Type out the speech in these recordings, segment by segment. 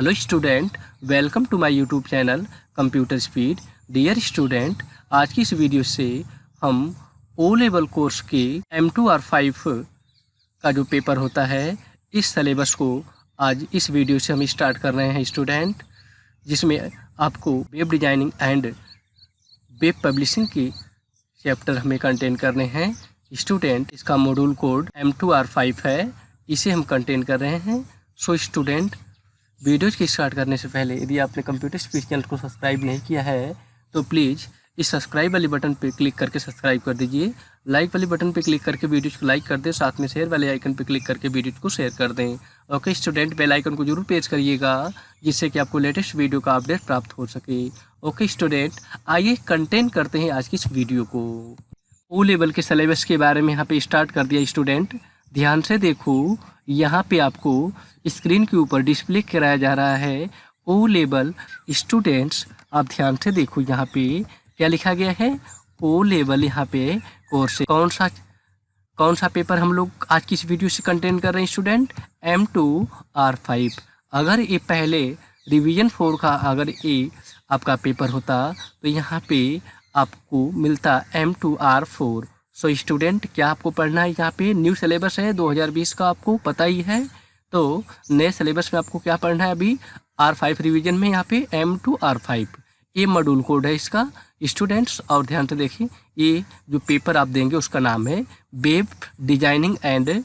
Hello student, welcome to my YouTube channel computer speed. Dear student, आज की इस video से हम ओ लेवल कोर्स के M2R5 का जो पेपर होता है, इस सिलेबस को आज इस वीडियो से हम स्टार्ट कर रहे हैं स्टूडेंट, जिसमें आपको web designing and web publishing के चैप्टर हमें कंटेन करने हैं स्टूडेंट। इसका मॉड्यूल कोड M2R5 है, इसे हम कंटेन कर रहे हैं। सो स्टूडेंट, वीडियोज़ की स्टार्ट करने से पहले यदि आपने कंप्यूटर स्पीड चैनल को सब्सक्राइब नहीं किया है तो प्लीज़ इस सब्सक्राइब वाले बटन पर क्लिक करके सब्सक्राइब कर दीजिए। लाइक वाले बटन पर क्लिक करके वीडियोज़ को लाइक कर दें, साथ में शेयर वाले आइकन पर क्लिक करके वीडियोज़ को शेयर कर दें। ओके स्टूडेंट, बेल आइकन को जरूर प्रेस करिएगा जिससे कि आपको लेटेस्ट वीडियो का अपडेट प्राप्त हो सके। ओके स्टूडेंट, आइए कंटेन करते हैं आज की इस वीडियो को। ओ लेवल के सिलेबस के बारे में यहाँ पे स्टार्ट कर दिया स्टूडेंट। ध्यान से देखो, यहाँ पे आपको स्क्रीन के ऊपर डिस्प्ले कराया जा रहा है ओ लेवल स्टूडेंट्स। आप ध्यान से देखो, यहाँ पे क्या लिखा गया है, ओ लेवल यहाँ पे कोर्स। कौन सा पेपर हम लोग आज की इस वीडियो से कंटेन कर रहे हैं स्टूडेंट? M2R5। अगर ये पहले रिवीजन 4 का अगर ये आपका पेपर होता तो यहाँ पे आपको मिलता M2R4। सो स्टूडेंट, क्या आपको पढ़ना है? यहाँ पे न्यू सिलेबस है 2020 का, आपको पता ही है। तो नए सिलेबस में आपको क्या पढ़ना है अभी R5 रिवीजन में? यहाँ पे M2R5 ये मॉड्यूल कोड है इसका स्टूडेंट्स। और ध्यान से देखिए, ये जो पेपर आप देंगे उसका नाम है वेब डिजाइनिंग एंड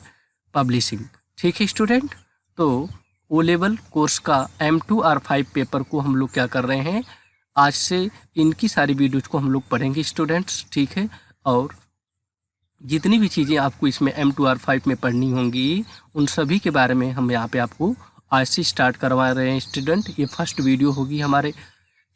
पब्लिशिंग। ठीक है स्टूडेंट, तो ओ लेवल कोर्स का M2R5 पेपर को हम लोग क्या कर रहे हैं, आज से इनकी सारी वीडियोज को हम लोग पढ़ेंगे स्टूडेंट्स। ठीक है, और जितनी भी चीज़ें आपको इसमें M2R5 में पढ़नी होंगी उन सभी के बारे में हम यहाँ पे आपको आज से स्टार्ट करवा रहे हैं स्टूडेंट। ये फर्स्ट वीडियो होगी हमारे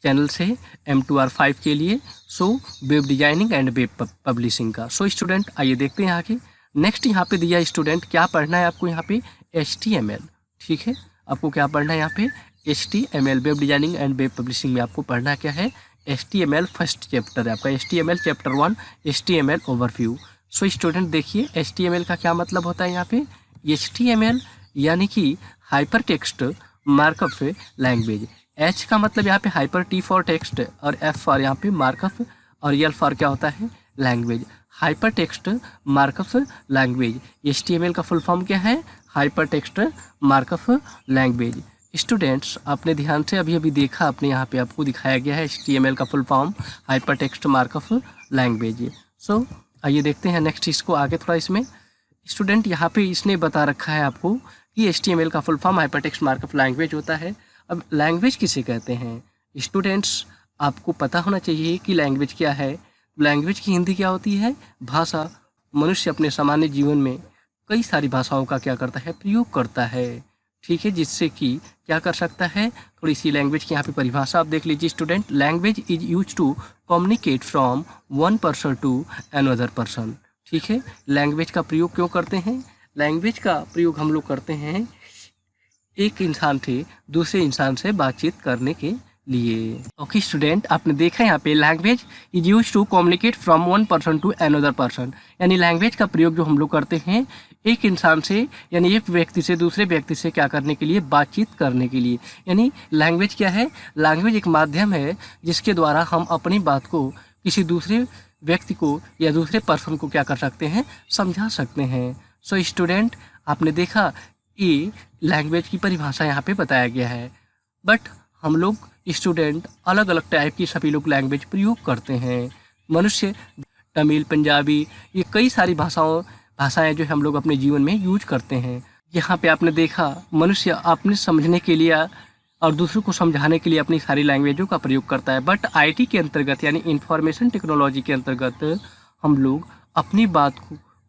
चैनल से M2R5 के लिए। So web designing and web publishing का। सो स्टूडेंट, आइए देखते हैं यहाँ के नेक्स्ट। यहाँ पे दिया स्टूडेंट, क्या पढ़ना है आपको यहाँ पे? HTML। ठीक है, आपको क्या पढ़ना है यहाँ पे? HTML। Web designing and web publishing में आपको पढ़ना क्या है? HTML फर्स्ट चैप्टर है आपका, HTML chapter 1 HTML overview. So student देखिए, HTML का क्या मतलब होता है यहाँ पे? HTML यानी कि hyper text markup language. H का मतलब यहाँ पे हाइपर, T फॉर टेक्स्ट और F फॉर यहाँ पे मार्कअप और L फॉर क्या होता है? Language. Hyper text markup language. HTML का फुल फॉर्म क्या है? Hyper text markup language. Students, आपने ध्यान से अभी देखा, आपने यहाँ पे आपको दिखाया गया है HTML का full form hyper text markup language. So आइए देखते हैं नेक्स्ट इसको आगे थोड़ा। इसमें स्टूडेंट यहाँ पे इसने बता रखा है आपको कि HTML का full form hyper text markup language होता है। अब लैंग्वेज किसे कहते हैं स्टूडेंट्स? आपको पता होना चाहिए कि लैंग्वेज क्या है। लैंग्वेज की हिंदी क्या होती है? भाषा। मनुष्य अपने सामान्य जीवन में कई सारी भाषाओं का क्या करता है? प्रयोग करता है। ठीक है, जिससे कि क्या कर सकता है? थोड़ी सी लैंग्वेज की यहाँ पे परिभाषा आप देख लीजिए student. Language is use to communicate from one person to another person. ठीक है, लैंग्वेज का प्रयोग क्यों करते हैं? लैंग्वेज का प्रयोग हम लोग करते हैं एक इंसान से दूसरे इंसान से बातचीत करने के लिए। ओके स्टूडेंट, आपने देखा यहाँ पे language is use to communicate from one person to another person, यानी लैंग्वेज का प्रयोग जो हम लोग करते हैं एक इंसान से, यानी एक व्यक्ति से दूसरे व्यक्ति से क्या करने के लिए? बातचीत करने के लिए। यानी लैंग्वेज क्या है? लैंग्वेज एक माध्यम है जिसके द्वारा हम अपनी बात को किसी दूसरे व्यक्ति को या दूसरे पर्सन को क्या कर सकते हैं? समझा सकते हैं। सो स्टूडेंट, आपने देखा ये लैंग्वेज की परिभाषा यहाँ पे बताया गया है। बट हम लोग स्टूडेंट अलग अलग टाइप की सभी लोग लैंग्वेज प्रयोग करते हैं। मनुष्य तमिल, पंजाबी, ये कई सारी भाषाएं जो हम लोग अपने जीवन में यूज करते हैं। यहाँ पे आपने देखा मनुष्य अपने समझने के लिए और दूसरों को समझाने के लिए अपनी सारी लैंग्वेजों का प्रयोग करता है। बट IT के अंतर्गत यानी इंफॉर्मेशन टेक्नोलॉजी के अंतर्गत हम लोग अपनी बात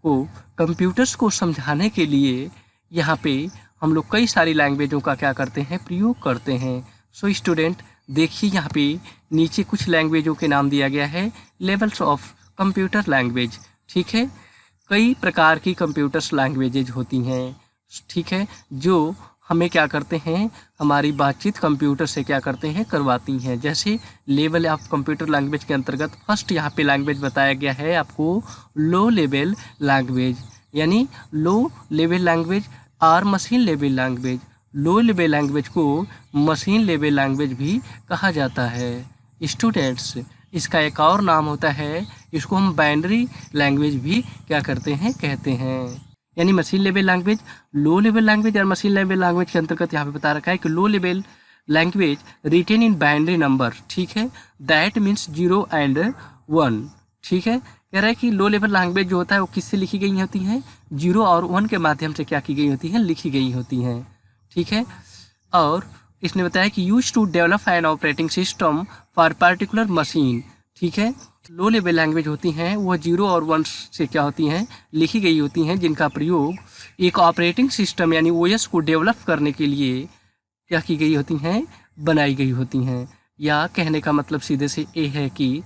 को कंप्यूटर्स को समझाने के लिए यहाँ पे हम लोग कई सारी लैंग्वेजों का क्या करते हैं? प्रयोग करते हैं। सो स्टूडेंट देखिए, यहाँ पे नीचे कुछ लैंग्वेजों के नाम दिया गया है, लेवल्स ऑफ कंप्यूटर लैंग्वेज। ठीक है, कई प्रकार की कंप्यूटर्स लैंग्वेजेज होती हैं। ठीक है, जो हमें क्या करते हैं? हमारी बातचीत कंप्यूटर से क्या करते हैं? करवाती हैं। जैसे लेवल ऑफ कंप्यूटर लैंग्वेज के अंतर्गत फर्स्ट यहाँ पे लैंग्वेज बताया गया है आपको लो लेवल लैंग्वेज, यानी low level language or machine level language. Low level language को मशीन लेवल लैंग्वेज भी कहा जाता है। स्टूडेंट्स, इसका एक और नाम होता है, इसको हम बाइनरी लैंग्वेज भी क्या करते हैं, कहते हैं। यानी machine level language, low level language और मशीन लेवल लैंग्वेज के अंतर्गत यहाँ पे बता रखा है कि low level language written in binary number, ठीक है, दैट मीन्स 0 and 1, ठीक है। कह रहा है कि लो लेवल लैंग्वेज जो होता है वो किससे लिखी गई होती हैं, 0 और 1 के माध्यम से क्या की गई होती हैं, लिखी गई होती हैं, ठीक है। और इसने बताया कि use to develop an operating system for particular machine, ठीक है। लो लेवल लैंग्वेज होती हैं वह 0 और 1 से क्या होती हैं, लिखी गई होती हैं, जिनका प्रयोग एक ऑपरेटिंग सिस्टम यानी ओएस को डेवलप करने के लिए क्या की गई होती हैं, बनाई गई होती हैं। या कहने का मतलब सीधे से ये है कि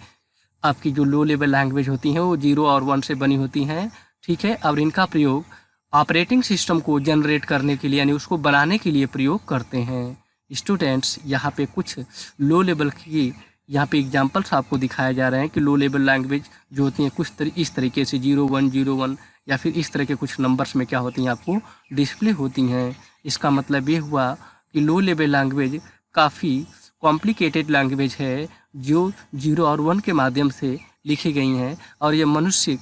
आपकी जो लो लेवल लैंग्वेज होती हैं वो 0 और 1 से बनी होती हैं, ठीक है, और इनका प्रयोग ऑपरेटिंग सिस्टम को जनरेट करने के लिए यानी उसको बनाने के लिए प्रयोग करते हैं। स्टूडेंट्स, यहाँ पे कुछ लो लेवल की यहाँ पे एग्जांपल्स आपको दिखाए जा रहे हैं कि लो लेवल लैंग्वेज जो होती हैं कुछ इस तरीके से 0101 या फिर इस तरह के कुछ नंबर्स में क्या होती हैं, आपको डिस्प्ले होती हैं। इसका मतलब ये हुआ कि लो लेवल लैंग्वेज काफ़ी कॉम्प्लिकेटेड लैंग्वेज है जो 0 और 1 के माध्यम से लिखी गई हैं और ये मनुष्य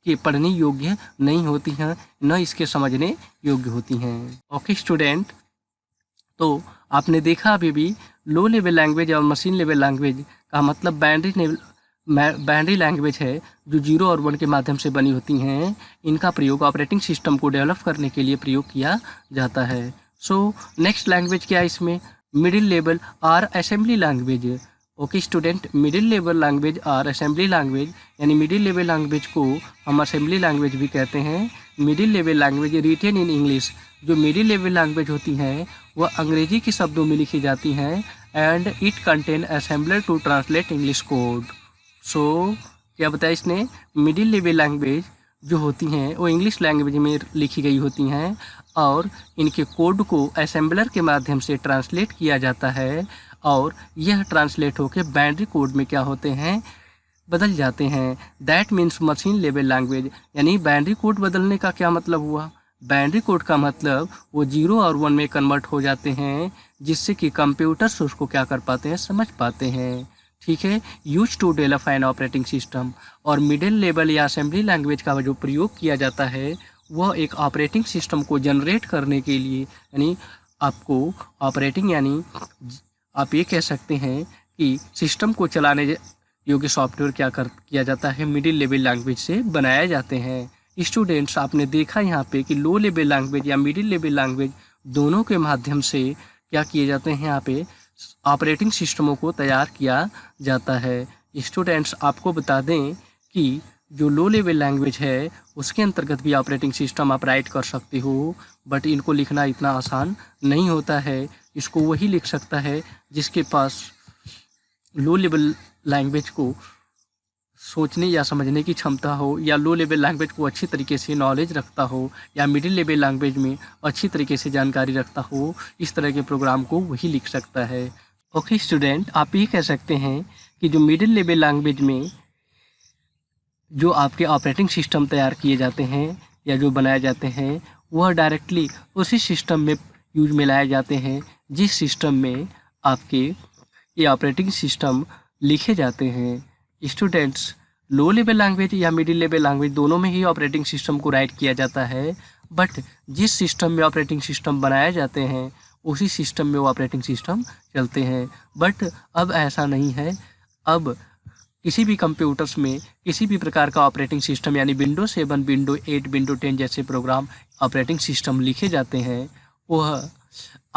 के पढ़ने योग्य नहीं होती हैं, न इसके समझने योग्य होती हैं। ओके स्टूडेंट, तो आपने देखा अभी भी लो लेवल लैंग्वेज और मशीन लेवल लैंग्वेज का मतलब बाइनरी लैंग्वेज है जो 0 और 1 के माध्यम से बनी होती हैं। इनका प्रयोग ऑपरेटिंग सिस्टम को डेवलप करने के लिए प्रयोग किया जाता है। सो नेक्स्ट लैंग्वेज क्या है इसमें, मिडिल लेवल और assembly language. Okay student, middle level language और असेंबली लैंग्वेज, यानी मिडिल लेवल लैंग्वेज को हम असेंबली लैंग्वेज भी कहते हैं। Middle level language written in English, जो मिडिल लेवल लैंग्वेज होती हैं वह अंग्रेजी के शब्दों में लिखी जाती हैं and it contain assembler to translate English code. So क्या बताया इसने, मिडिल लेवल लैंग्वेज जो होती हैं वो इंग्लिश लैंग्वेज में लिखी गई होती हैं और इनके कोड को असेंबलर के माध्यम से ट्रांसलेट किया जाता है और यह ट्रांसलेट होकर बाइनरी कोड में क्या होते हैं, बदल जाते हैं। That means machine level language, यानी बाइनरी कोड बदलने का क्या मतलब हुआ, बाइनरी कोड का मतलब वो 0 और 1 में कन्वर्ट हो जाते हैं जिससे कि कंप्यूटर्स उसको क्या कर पाते हैं, समझ पाते हैं, ठीक है। Use to develop an operating system, और मिडिल लेवल या असेंबली लैंग्वेज का जो प्रयोग किया जाता है वह एक ऑपरेटिंग सिस्टम को जनरेट करने के लिए, यानी आपको ऑपरेटिंग यानी आप ये कह सकते हैं कि सिस्टम को चलाने योग्य सॉफ्टवेयर किया जाता है मिडिल लेवल लैंग्वेज से बनाए जाते हैं। स्टूडेंट्स, आपने देखा यहाँ पे कि लो लेवल लैंग्वेज या मिडिल लेवल लैंग्वेज दोनों के माध्यम से क्या किए जाते हैं, यहाँ पे ऑपरेटिंग सिस्टमों को तैयार किया जाता है। स्टूडेंट्स, आपको बता दें कि जो लो लेवल लैंग्वेज है उसके अंतर्गत भी ऑपरेटिंग सिस्टम आप राइट कर सकते हो, बट इनको लिखना इतना आसान नहीं होता है। इसको वही लिख सकता है जिसके पास लो लेवल लैंग्वेज को सोचने या समझने की क्षमता हो, या लो लेवल लैंग्वेज को अच्छी तरीके से नॉलेज रखता हो, या मिडिल लेवल लैंग्वेज में अच्छी तरीके से जानकारी रखता हो, इस तरह के प्रोग्राम को वही लिख सकता है। ओके स्टूडेंट, आप ये कह सकते हैं कि जो मिडिल लेवल लैंग्वेज में जो आपके ऑपरेटिंग सिस्टम तैयार किए जाते हैं या जो बनाए जाते हैं वह डायरेक्टली उसी सिस्टम में यूज में लाए जाते हैं जिस सिस्टम में आपके ये ऑपरेटिंग सिस्टम लिखे जाते हैं। स्टूडेंट्स, लो लेवल लैंग्वेज या मिडिल लेवल लैंग्वेज दोनों में ही ऑपरेटिंग सिस्टम को राइट किया जाता है, बट जिस सिस्टम में ऑपरेटिंग सिस्टम बनाए जाते हैं उसी सिस्टम में वो ऑपरेटिंग सिस्टम चलते हैं। बट अब ऐसा नहीं है, अब किसी भी कंप्यूटर्स में किसी भी प्रकार का ऑपरेटिंग सिस्टम यानी विंडो 7, विंडो 8, विंडो 10 जैसे प्रोग्राम ऑपरेटिंग सिस्टम लिखे जाते हैं वह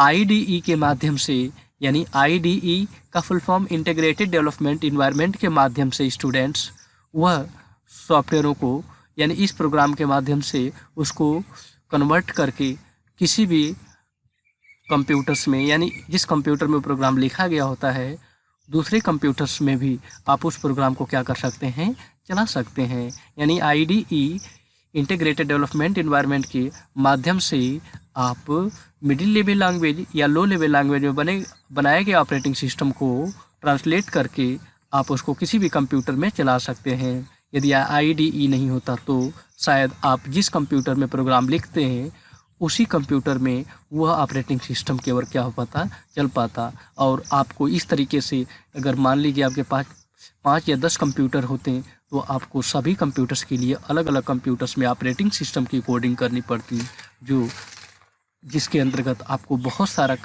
IDE के माध्यम से, यानी IDE का full form integrated development environment के माध्यम से स्टूडेंट्स वह सॉफ्टवेयरों को यानी इस प्रोग्राम के माध्यम से उसको कन्वर्ट करके किसी भी कंप्यूटर्स में, यानी जिस कंप्यूटर में प्रोग्राम लिखा गया होता है दूसरे कंप्यूटर्स में भी आप उस प्रोग्राम को क्या कर सकते हैं, चला सकते हैं। यानी IDE इंटीग्रेटेड डेवलपमेंट इन्वायरमेंट के माध्यम से आप मिडिल लेवल लैंग्वेज या लो लेवल लैंग्वेज में बनाए गए ऑपरेटिंग सिस्टम को ट्रांसलेट करके आप उसको किसी भी कंप्यूटर में चला सकते हैं। यदि IDE नहीं होता तो शायद आप जिस कंप्यूटर में प्रोग्राम लिखते हैं उसी कंप्यूटर में वह ऑपरेटिंग सिस्टम केवल क्या हो पाता, चल पाता। और आपको इस तरीके से अगर मान लीजिए आपके पास 5 या 10 कंप्यूटर होते हैं तो आपको सभी कंप्यूटर्स के लिए अलग अलग कंप्यूटर्स में ऑपरेटिंग सिस्टम की कोडिंग करनी पड़ती, जो जिसके अंतर्गत आपको बहुत सारा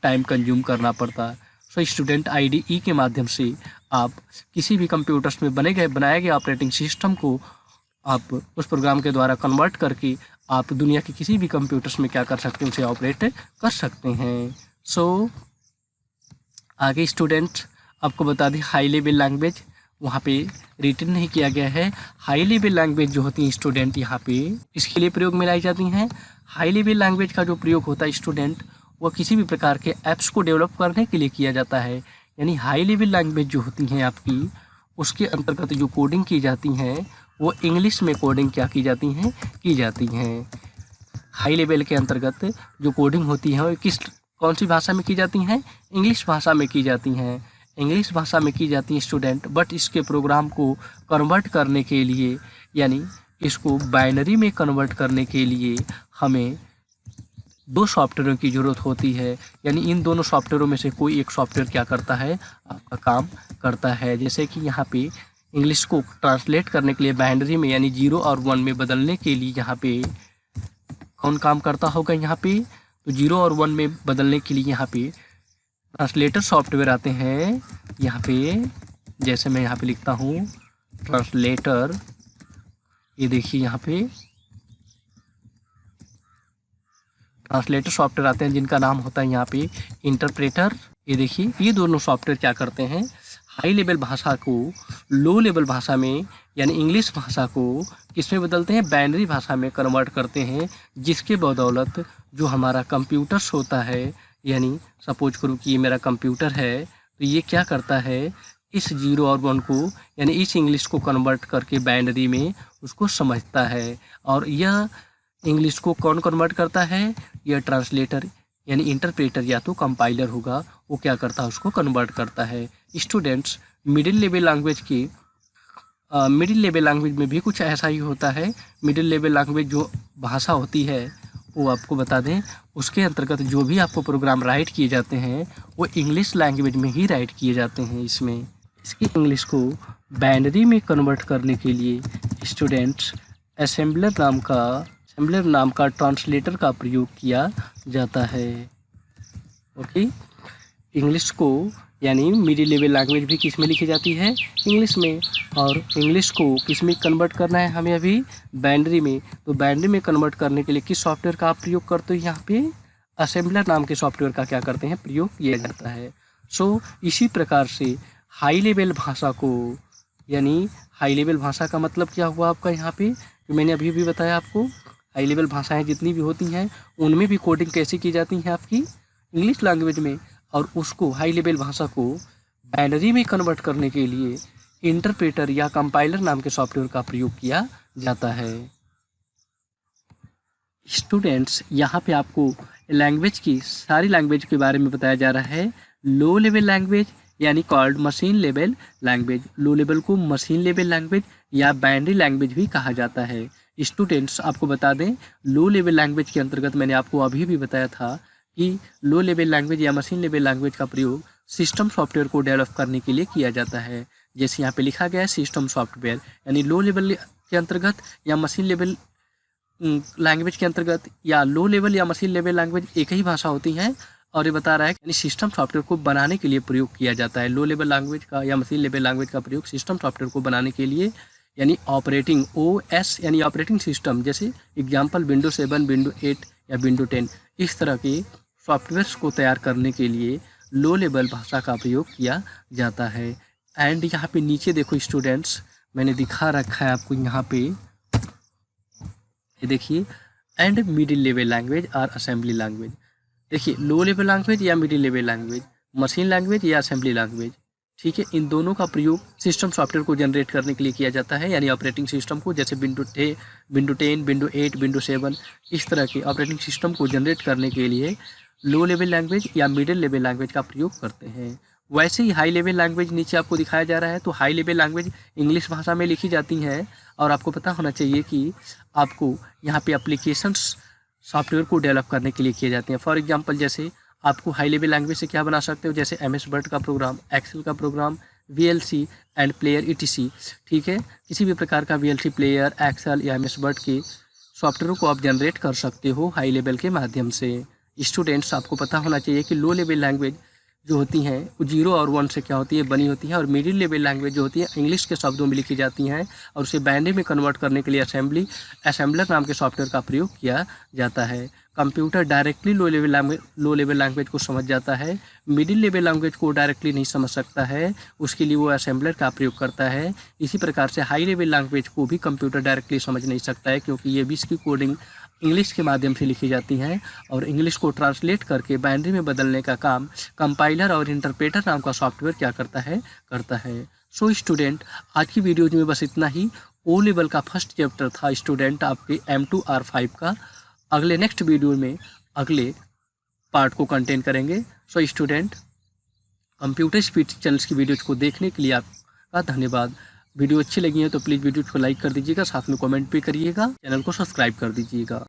टाइम कंज्यूम करना पड़ता है। सो स्टूडेंट IDE के माध्यम से आप किसी भी कंप्यूटर्स में बनाए गए ऑपरेटिंग सिस्टम को आप उस प्रोग्राम के द्वारा कन्वर्ट करके आप दुनिया के किसी भी कंप्यूटर्स में क्या कर सकते हैं, उसे ऑपरेट कर सकते हैं। सो आगे स्टूडेंट आपको बता दें, हाई लेवल लैंग्वेज वहाँ पे रिटन नहीं किया गया है। हाई लेवल लैंग्वेज जो होती हैं स्टूडेंट यहाँ पे इसके लिए प्रयोग में लाई जाती हैं। हाई लेवल लैंग्वेज का जो प्रयोग होता है स्टूडेंट, वह किसी भी प्रकार के ऐप्स को डेवलप करने के लिए किया जाता है। यानी हाई लेवल लैंग्वेज जो होती हैं आपकी, उसके अंतर्गत जो कोडिंग की जाती हैं वो इंग्लिश में कोडिंग क्या की जाती हैं। हाई लेवल के अंतर्गत जो कोडिंग होती है वो कौन सी भाषा में की जाती हैं, इंग्लिश भाषा में की जाती हैं। इंग्लिश भाषा में की जाती हैं स्टूडेंट, बट इसके प्रोग्राम को कन्वर्ट करने के लिए, यानी इसको बाइनरी में कन्वर्ट करने के लिए हमें 2 सॉफ्टवेयरों की ज़रूरत होती है। यानी इन दोनों सॉफ्टवेयरों में से कोई एक सॉफ्टवेयर क्या करता है, आपका काम करता है। जैसे कि यहाँ पे इंग्लिश को ट्रांसलेट करने के लिए बाइनरी में यानी 0 और 1 में बदलने के लिए यहाँ पे कौन काम करता होगा, यहाँ पे तो 0 और 1 में बदलने के लिए यहाँ पे ट्रांसलेटर सॉफ्टवेयर आते हैं। यहाँ पे जैसे मैं यहाँ पे लिखता हूँ ट्रांसलेटर, ये देखिए यहाँ पे ट्रांसलेटर सॉफ्टवेयर आते हैं जिनका नाम होता है यहाँ पे इंटरप्रेटर। ये देखिए ये दोनों सॉफ्टवेयर क्या करते हैं, हाई लेवल भाषा को लो लेवल भाषा में यानी इंग्लिश भाषा को किसमें बदलते हैं, बाइनरी भाषा में कन्वर्ट करते हैं। जिसके बदौलत जो हमारा कंप्यूटर्स होता है, यानी सपोज करूँ कि ये मेरा कंप्यूटर है, तो ये क्या करता है, इस 0 और 1 को यानी इस इंग्लिश को कन्वर्ट करके बाइनरी में उसको समझता है। और यह इंग्लिश को कौन कन्वर्ट करता है, यह ट्रांसलेटर यानी इंटरप्रेटर या तो कंपाइलर होगा, वो क्या करता है, उसको कन्वर्ट करता है। स्टूडेंट्स मिडिल लेवल लैंग्वेज में भी कुछ ऐसा ही होता है। मिडिल लेवल लैंग्वेज जो भाषा होती है वो आपको बता दें, उसके अंतर्गत जो भी आपको प्रोग्राम राइट किए जाते हैं वो इंग्लिश लैंग्वेज में ही राइट किए जाते हैं। इसकी इंग्लिश को बाइनरी में कन्वर्ट करने के लिए स्टूडेंट्स असेंबलर नाम का ट्रांसलेटर का प्रयोग किया जाता है। ओके, इंग्लिश को यानी मिडिल लेवल लैंग्वेज भी किस में लिखी जाती है, इंग्लिश में। और इंग्लिश को किस में कन्वर्ट करना है हमें अभी, बाइनरी में। तो बाइनरी में कन्वर्ट करने के लिए किस सॉफ्टवेयर का आप प्रयोग करते हो, यहाँ पे असेंबलर नाम के सॉफ्टवेयर का क्या करते हैं, प्रयोग किया जाता है। सो इसी प्रकार से हाई लेवल भाषा को, यानी हाई लेवल भाषा का मतलब क्या हुआ आपका यहाँ पे, जो मैंने अभी भी बताया आपको, हाई लेवल भाषाएं जितनी भी होती हैं उनमें भी कोडिंग कैसे की जाती है आपकी इंग्लिश लैंग्वेज में। और उसको हाई लेवल भाषा को बाइनरी में कन्वर्ट करने के लिए इंटरप्रेटर या कंपाइलर नाम के सॉफ्टवेयर का प्रयोग किया जाता है। स्टूडेंट्स यहाँ पे आपको सारी लैंग्वेज के बारे में बताया जा रहा है। लो लेवल लैंग्वेज यानी called machine level language, low level को मशीन लेवल लैंग्वेज या बाइनरी लैंग्वेज भी कहा जाता है। स्टूडेंट्स आपको बता दें, लो लेवल लैंग्वेज के अंतर्गत मैंने आपको अभी भी बताया था कि लो लेवल लैंग्वेज या मशीन लेवल लैंग्वेज का प्रयोग सिस्टम सॉफ्टवेयर को डेवलप करने के लिए किया जाता है। जैसे यहाँ पे लिखा गया है सिस्टम सॉफ्टवेयर, यानी लो लेवल के अंतर्गत या मशीन लेवल लैंग्वेज के अंतर्गत या लो लेवल या मशीन लेवल लैंग्वेज एक ही भाषा होती है। और ये बता रहा है यानी सिस्टम सॉफ्टवेयर को बनाने के लिए प्रयोग किया जाता है। लो लेवल लैंग्वेज का या मशीन लेवल लैंग्वेज का प्रयोग सिस्टम सॉफ्टवेयर को बनाने के लिए, यानी ऑपरेटिंग OS यानी ऑपरेटिंग सिस्टम, जैसे एग्जांपल विंडो 7, विंडो 8 या विंडो 10, इस तरह के सॉफ्टवेयर्स को तैयार करने के लिए लो लेवल भाषा का प्रयोग किया जाता है। एंड यहाँ पे नीचे देखो स्टूडेंट्स, मैंने दिखा रखा है आपको यहाँ पे, ये देखिए, एंड मिडिल लेवल लैंग्वेज और असेंबली लैंग्वेज। देखिए लो लेवल लैंग्वेज या middle level language, machine language या असेंबली लैंग्वेज, ठीक है, इन दोनों का प्रयोग सिस्टम सॉफ्टवेयर को जनरेट करने के लिए किया जाता है। यानी ऑपरेटिंग सिस्टम को, जैसे विंडो 10, विंडो 8, विंडो 7, इस तरह के ऑपरेटिंग सिस्टम को जनरेट करने के लिए लो लेवल लैंग्वेज या मिडिल लेवल लैंग्वेज का प्रयोग करते हैं। वैसे ही हाई लेवल लैंग्वेज नीचे आपको दिखाया जा रहा है। तो हाई लेवल लैंग्वेज इंग्लिश भाषा में लिखी जाती हैं। और आपको पता होना चाहिए कि आपको यहाँ पे एप्लीकेशंस सॉफ्टवेयर को डेवलप करने के लिए किए जाते हैं। फॉर एग्जांपल जैसे आपको हाई लेवल लैंग्वेज से क्या बना सकते हो, जैसे MS वर्ड का प्रोग्राम, एक्सेल का program, VLC and player ETC। ठीक है, किसी भी प्रकार का VLC प्लेयर, एक्सेल या MS वर्ड के सॉफ्टवेयर को आप जनरेट कर सकते हो हाई लेवल के माध्यम से। स्टूडेंट्स, आपको पता होना चाहिए कि लो लेवल लैंग्वेज जो होती हैं वो 0 और 1 से क्या होती है, बनी होती है, और मिडिल लेवल लैंग्वेज जो होती है इंग्लिश के शब्दों में लिखी जाती हैं और उसे बाइनरी में कन्वर्ट करने के लिए असेंबलर नाम के सॉफ्टवेयर का प्रयोग किया जाता है। कंप्यूटर डायरेक्टली लो लेवल लैंग्वेज को समझ जाता है, मिडिल लेवल लैंग्वेज को डायरेक्टली नहीं समझ सकता है, उसके लिए वो असेंबलर का प्रयोग करता है। इसी प्रकार से हाई लेवल लैंग्वेज को भी कंप्यूटर डायरेक्टली समझ नहीं सकता है, क्योंकि ये भी इसकी कोडिंग इंग्लिश के माध्यम से लिखी जाती हैं और इंग्लिश को ट्रांसलेट करके बाइनरी में बदलने का काम कंपाइलर और इंटरप्रेटर नाम का सॉफ्टवेयर क्या करता है। सो स्टूडेंट, आज की वीडियो में बस इतना ही। ओ लेवल का फर्स्ट चैप्टर था स्टूडेंट आपके M2R5 का। अगले नेक्स्ट वीडियो में अगले पार्ट को कंटेन करेंगे। So student, computer speed channels की वीडियोज़ को देखने के लिए आपका धन्यवाद। वीडियो अच्छी लगी है तो प्लीज़ वीडियो को लाइक कर दीजिएगा, साथ में कमेंट भी करिएगा, चैनल को सब्सक्राइब कर दीजिएगा।